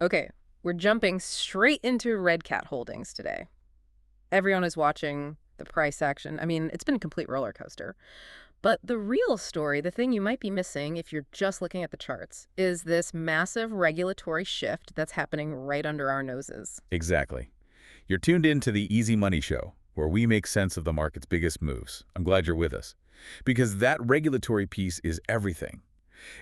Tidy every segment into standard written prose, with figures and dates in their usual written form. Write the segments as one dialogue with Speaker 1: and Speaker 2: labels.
Speaker 1: Okay, we're jumping straight into Red Cat Holdings today. Everyone is watching the price action. I mean, it's been a complete roller coaster. But the real story, the thing you might be missing if you're just looking at the charts, is this massive regulatory shift that's happening right under our noses.
Speaker 2: Exactly. You're tuned in to the Easy Money Show, where we make sense of the market's biggest moves. I'm glad you're with us. Because that regulatory piece is everything.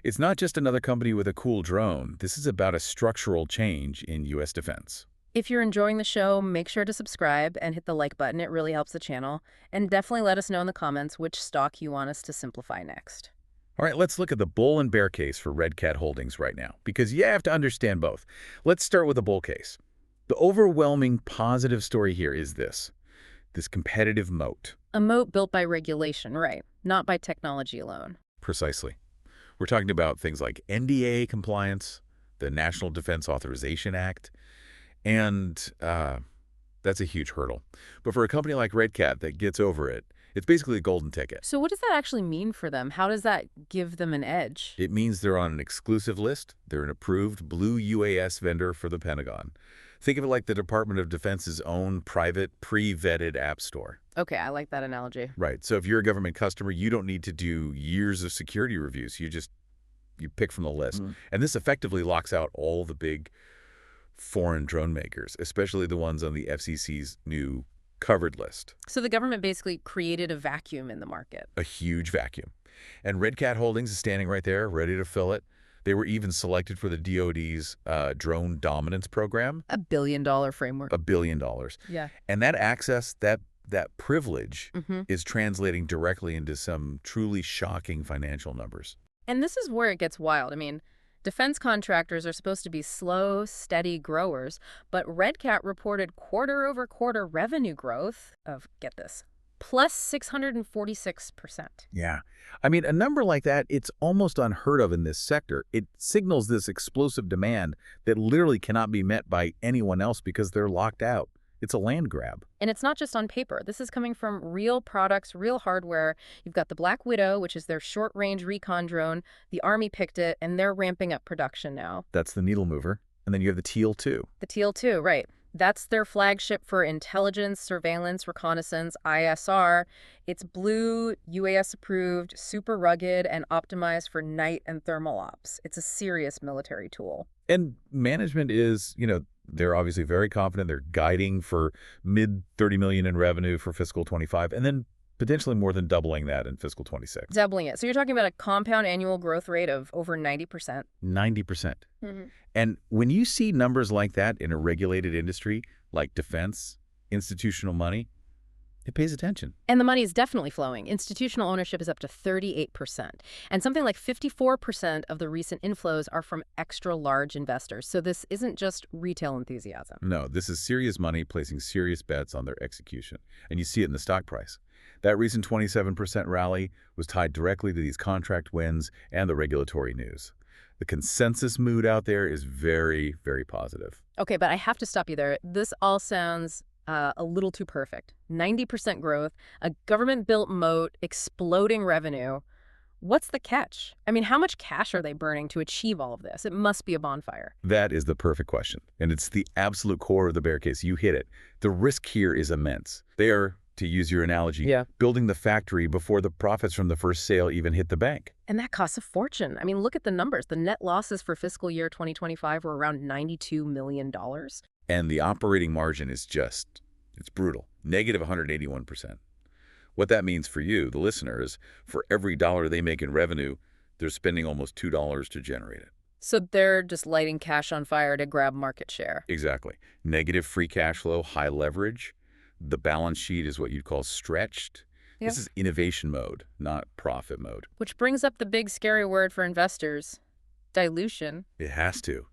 Speaker 2: It's not just another company with a cool drone. This is about a structural change in U.S. defense.
Speaker 1: If you're enjoying the show, make sure to subscribe and hit the like button. It really helps the channel. And definitely let us know in the comments which stock you want us to simplify next.
Speaker 2: All right, let's look at the bull and bear case for Red Cat Holdings right now, because you have to understand both. Let's start with the bull case. The overwhelming positive story here is this competitive moat.
Speaker 1: A moat built by regulation, right? Not by technology alone.
Speaker 2: Precisely. We're talking about things like NDAA compliance, the National Defense Authorization Act, and that's a huge hurdle. But for a company like Red Cat that gets over it, it's basically a golden ticket.
Speaker 1: So what does that actually mean for them? How does that give them an edge?
Speaker 2: It means they're on an exclusive list. They're an approved blue UAS vendor for the Pentagon. Think of it like the Department of Defense's own private, pre-vetted app store.
Speaker 1: Okay, I like that analogy.
Speaker 2: Right. So if you're a government customer, you don't need to do years of security reviews. You pick from the list. And this effectively locks out all the big foreign drone makers, especially the ones on the FCC's new covered list.
Speaker 1: So the government basically created a vacuum in the market.
Speaker 2: A huge vacuum. And Red Cat Holdings is standing right there, ready to fill it. They were even selected for the DoD's drone dominance program.
Speaker 1: $1 billion framework.
Speaker 2: $1 billion.
Speaker 1: Yeah.
Speaker 2: And that access, that privilege is translating directly into some truly shocking financial numbers.
Speaker 1: And this is where it gets wild. I mean, defense contractors are supposed to be slow, steady growers, but Red Cat reported quarter-over-quarter revenue growth of, get this, plus 646%.
Speaker 2: Yeah. I mean, a number like that, it's almost unheard of in this sector. It signals this explosive demand that literally cannot be met by anyone else because they're locked out. It's a land grab.
Speaker 1: And it's not just on paper. This is coming from real products, real hardware. You've got the Black Widow, which is their short-range recon drone. The Army picked it, and they're ramping up production now.
Speaker 2: That's the needle mover. And then you have the Teal 2.
Speaker 1: The Teal 2, right. That's their flagship for intelligence, surveillance, reconnaissance, ISR. It's blue, UAS approved, super rugged, and optimized for night and thermal ops. It's a serious military tool.
Speaker 2: And management is, they're obviously very confident. They're guiding for mid 30 million in revenue for fiscal 25, and then potentially more than doubling that in fiscal 26.
Speaker 1: Doubling it. So you're talking about a compound annual growth rate of over 90%.
Speaker 2: 90%. And when you see numbers like that in a regulated industry like defense, institutional money, it pays attention.
Speaker 1: And the money is definitely flowing. Institutional ownership is up to 38%. And something like 54% of the recent inflows are from extra large investors. So this isn't just retail enthusiasm.
Speaker 2: No, this is serious money placing serious bets on their execution. And you see it in the stock price. That recent 27% rally was tied directly to these contract wins and the regulatory news. The consensus mood out there is very, very positive.
Speaker 1: Okay, but I have to stop you there. This all sounds a little too perfect. 90% growth, a government-built moat, exploding revenue. What's the catch? I mean, how much cash are they burning to achieve all of this? It must be a bonfire.
Speaker 2: That is the perfect question. And it's the absolute core of the bear case. You hit it. The risk here is immense. They are, to use your analogy, building the factory before the profits from the first sale even hit the bank.
Speaker 1: And that costs a fortune. I mean, look at the numbers. The net losses for fiscal year 2025 were around $92 million.
Speaker 2: And the operating margin is it's brutal, negative 181%. What that means for you, the listener, is for every dollar they make in revenue, they're spending almost $2 to generate it.
Speaker 1: So they're just lighting cash on fire to grab market share.
Speaker 2: Exactly. Negative free cash flow, high leverage. The balance sheet is what you'd call stretched. This is innovation mode, not profit mode.
Speaker 1: Which brings up the big scary word for investors, dilution.
Speaker 2: It has to.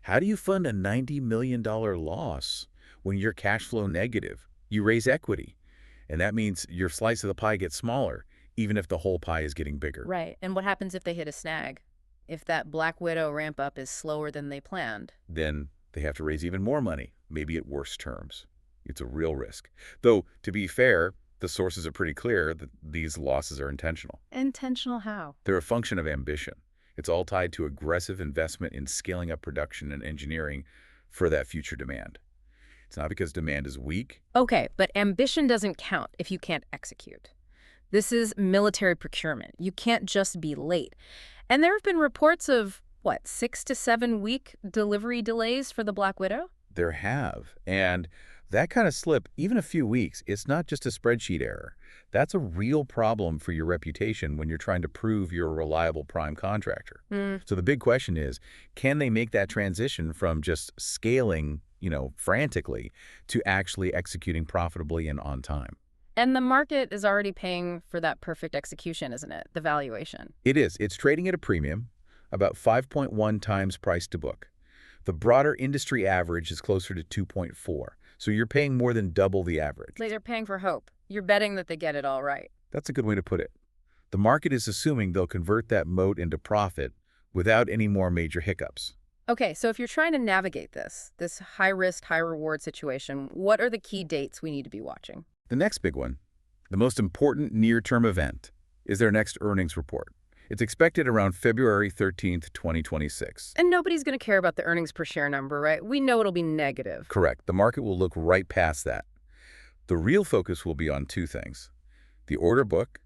Speaker 2: How do you fund a $90 million loss when you're cash flow negative? You raise equity, and that means your slice of the pie gets smaller, even if the whole pie is getting bigger.
Speaker 1: Right. And what happens if they hit a snag? If that Black Widow ramp up is slower than they planned?
Speaker 2: Then they have to raise even more money, maybe at worse terms. It's a real risk. Though, to be fair, the sources are pretty clear that these losses are intentional.
Speaker 1: Intentional how?
Speaker 2: They're a function of ambition. It's all tied to aggressive investment in scaling up production and engineering for that future demand. It's not because demand is weak.
Speaker 1: Okay, but ambition doesn't count if you can't execute. This is military procurement. You can't just be late. And there have been reports of, what, 6 to 7 week delivery delays for the Black Widow?
Speaker 2: There have. And that kind of slip, even a few weeks, it's not just a spreadsheet error. That's a real problem for your reputation when you're trying to prove you're a reliable prime contractor. So the big question is, can they make that transition from just scaling, frantically to actually executing profitably and on time?
Speaker 1: And the market is already paying for that perfect execution, isn't it? The valuation.
Speaker 2: It is. It's trading at a premium, about 5.1 times price to book. The broader industry average is closer to 2.4. So you're paying more than double the average.
Speaker 1: They're paying for hope. You're betting that they get it all right.
Speaker 2: That's a good way to put it. The market is assuming they'll convert that moat into profit without any more major hiccups.
Speaker 1: Okay, so if you're trying to navigate this high-risk, high-reward situation, what are the key dates we need to be watching?
Speaker 2: The next big one, the most important near-term event, is their next earnings report. It's expected around February 13th, 2026.
Speaker 1: And nobody's going to care about the earnings per share number, right? We know it'll be negative.
Speaker 2: Correct. The market will look right past that. The real focus will be on two things: the order book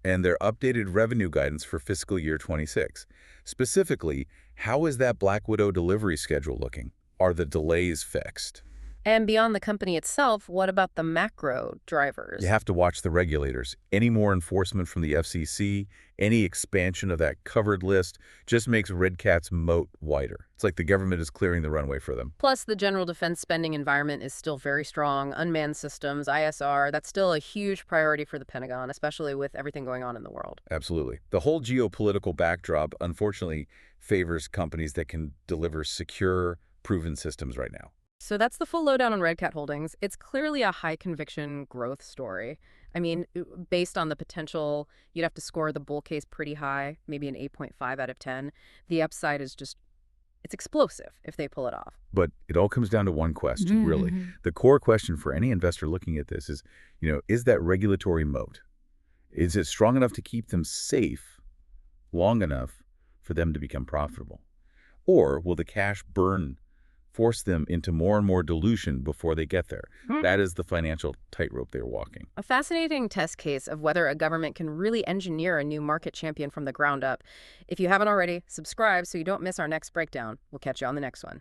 Speaker 2: and their updated revenue guidance for fiscal year 26. Specifically, how is that Black Widow delivery schedule looking? Are the delays fixed?
Speaker 1: And beyond the company itself, what about the macro drivers?
Speaker 2: You have to watch the regulators. Any more enforcement from the FCC, any expansion of that covered list just makes RCAT's moat wider. It's like the government is clearing the runway for them.
Speaker 1: Plus, the general defense spending environment is still very strong. Unmanned systems, ISR, that's still a huge priority for the Pentagon, especially with everything going on in the world.
Speaker 2: Absolutely. The whole geopolitical backdrop, unfortunately, favors companies that can deliver secure, proven systems right now.
Speaker 1: So that's the full lowdown on RCAT Holdings. It's clearly a high-conviction growth story. I mean, based on the potential, you'd have to score the bull case pretty high, maybe an 8.5 out of 10. The upside is just, it's explosive if they pull it off.
Speaker 2: But it all comes down to one question, really. The core question for any investor looking at this is that regulatory moat? Is it strong enough to keep them safe long enough for them to become profitable? Or will the cash burn force them into more and more dilution before they get there? That is the financial tightrope they're walking.
Speaker 1: A fascinating test case of whether a government can really engineer a new market champion from the ground up. If you haven't already, subscribe so you don't miss our next breakdown. We'll catch you on the next one.